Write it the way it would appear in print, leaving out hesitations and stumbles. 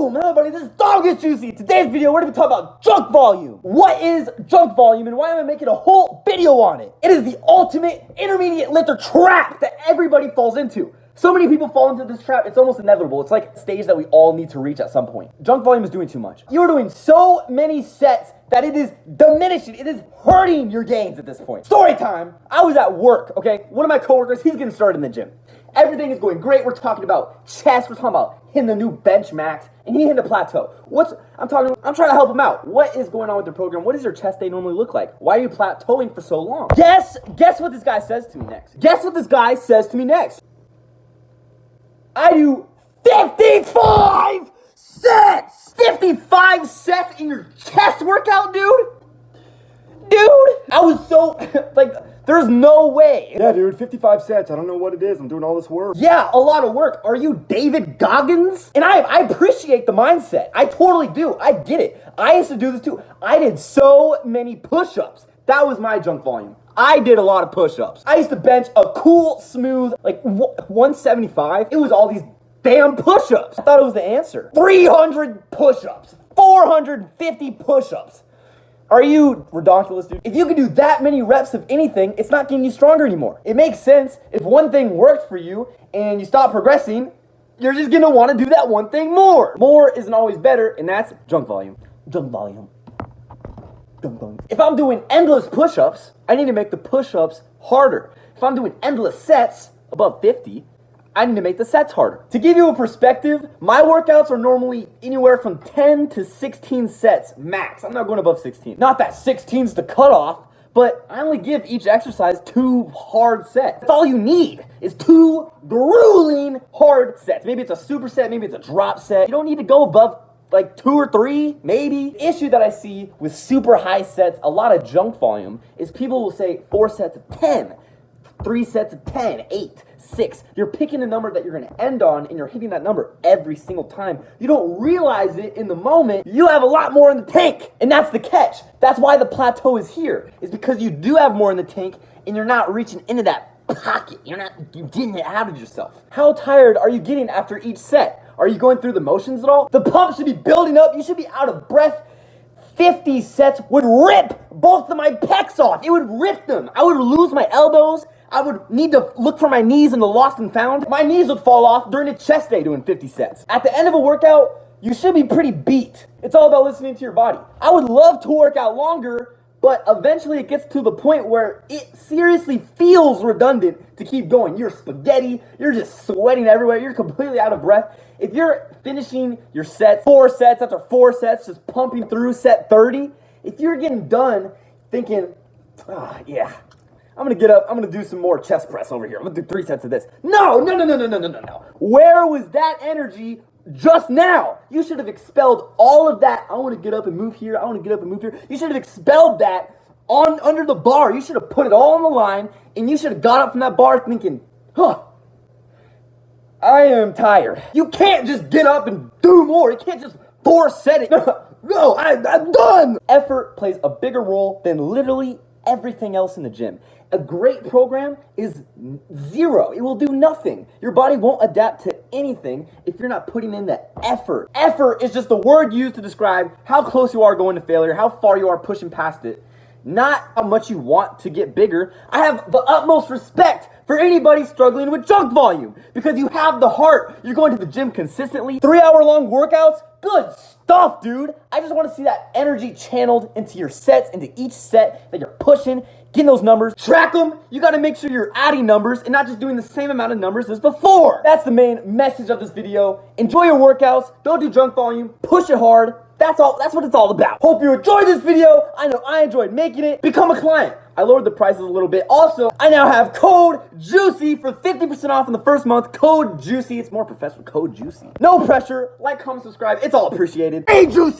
Boom! Hello everybody, this is Dog is Juicy. Today's video, we're going to be talking about junk volume. What is junk volume and why am I making a whole video on it? It is the ultimate intermediate lifter trap that everybody falls into. So many people fall into this trap, it's almost inevitable. It's like a stage that we all need to reach at some point. Junk volume is doing too much. You're doing so many sets that it is diminishing. It is hurting your gains at this point. Story time. I was at work, okay? One of my coworkers, he's getting started in the gym. Everything is going great. We're talking about chest. We're talking about hitting the new bench max, and he hit a plateau. I'm trying to help him out. What is going on with your program? What does your chest day normally look like? Why are you plateauing for so long? Guess what this guy says to me next. Guess what this guy says to me next. I do 55 sets! 55 sets in your chest workout, dude? I was so, there's no way. Yeah, dude, 55 sets. I don't know what it is. I'm doing all this work. Yeah, a lot of work. Are you David Goggins? And I appreciate the mindset. I totally do. I get it. I used to do this too. I did so many push-ups. That was my junk volume. I did a lot of push-ups. I used to bench a cool, smooth, 175. It was all these damn push-ups. I thought it was the answer. 300 push-ups. 450 push-ups. Are you redonkulous, dude? If you can do that many reps of anything, it's not getting you stronger anymore. It makes sense. If one thing worked for you and you stop progressing, you're just gonna want to do that one thing more. More isn't always better, and that's junk volume. Junk volume. Junk volume. If I'm doing endless push-ups, I need to make the push-ups harder. If I'm doing endless sets above 50, I need to make the sets harder. To give you a perspective, my workouts are normally anywhere from 10 to 16 sets max. I'm not going above 16. Not that 16's the cutoff, but I only give each exercise 2 hard sets. That's all you need is 2 grueling hard sets. Maybe it's a superset, maybe it's a drop set. You don't need to go above 2 or 3, maybe. The issue that I see with super high sets, a lot of junk volume, is people will say 4 sets of 10. 3 sets of 10, 8, 6. You're picking a number that you're going to end on, and you're hitting that number every single time. You don't realize it in the moment. You have a lot more in the tank, and that's the catch. That's why the plateau is here, is because you do have more in the tank, and you're not reaching into that pocket. You're getting it out of yourself. How tired are you getting after each set? Are you going through the motions at all? The pump should be building up. You should be out of breath. 50 sets would rip both of my pecs off. It would rip them. I would lose my elbows. I would need to look for my knees in the lost and found. My knees would fall off during a chest day doing 50 sets. At the end of a workout, you should be pretty beat. It's all about listening to your body. I would love to work out longer, but eventually it gets to the point where it seriously feels redundant to keep going. You're spaghetti. You're just sweating everywhere. You're completely out of breath. If you're finishing your sets, 4 sets after 4 sets, just pumping through set 30, if you're getting done thinking, yeah, I'm gonna get up, I'm gonna do some more chest press over here. I'm gonna do 3 sets of this. No. Where was that energy just now? You should have expelled all of that. I wanna get up and move here. I wanna get up and move here. You should have expelled that under the bar. You should have put it all on the line, and you should have got up from that bar thinking, I am tired. You can't just get up and do more. You can't just set it. No, I'm done. Effort plays a bigger role than literally everything else in the gym. A great program is 0. It will do nothing. Your body won't adapt to anything if you're not putting in the effort. Effort is just the word used to describe how close you are going to failure, how far you are pushing past it, not how much you want to get bigger. I have the utmost respect for anybody struggling with junk volume because you have the heart. You're going to the gym consistently. 3-hour-long workouts. Good stuff, dude. I just want to see that energy channeled into your sets, into each set that you're pushing, getting those numbers. Track them. You got to make sure you're adding numbers and not just doing the same amount of numbers as before. That's the main message of this video. Enjoy your workouts. Don't do junk volume. Push it hard. That's what it's all about. Hope you enjoyed this video. I know I enjoyed making it. Become a client. I lowered the prices a little bit. Also, I now have code JUICY for 50% off in the first month. Code JUICY. It's more professional. Code JUICY. No pressure. Like, comment, subscribe. It's all appreciated. Hey, Juicy.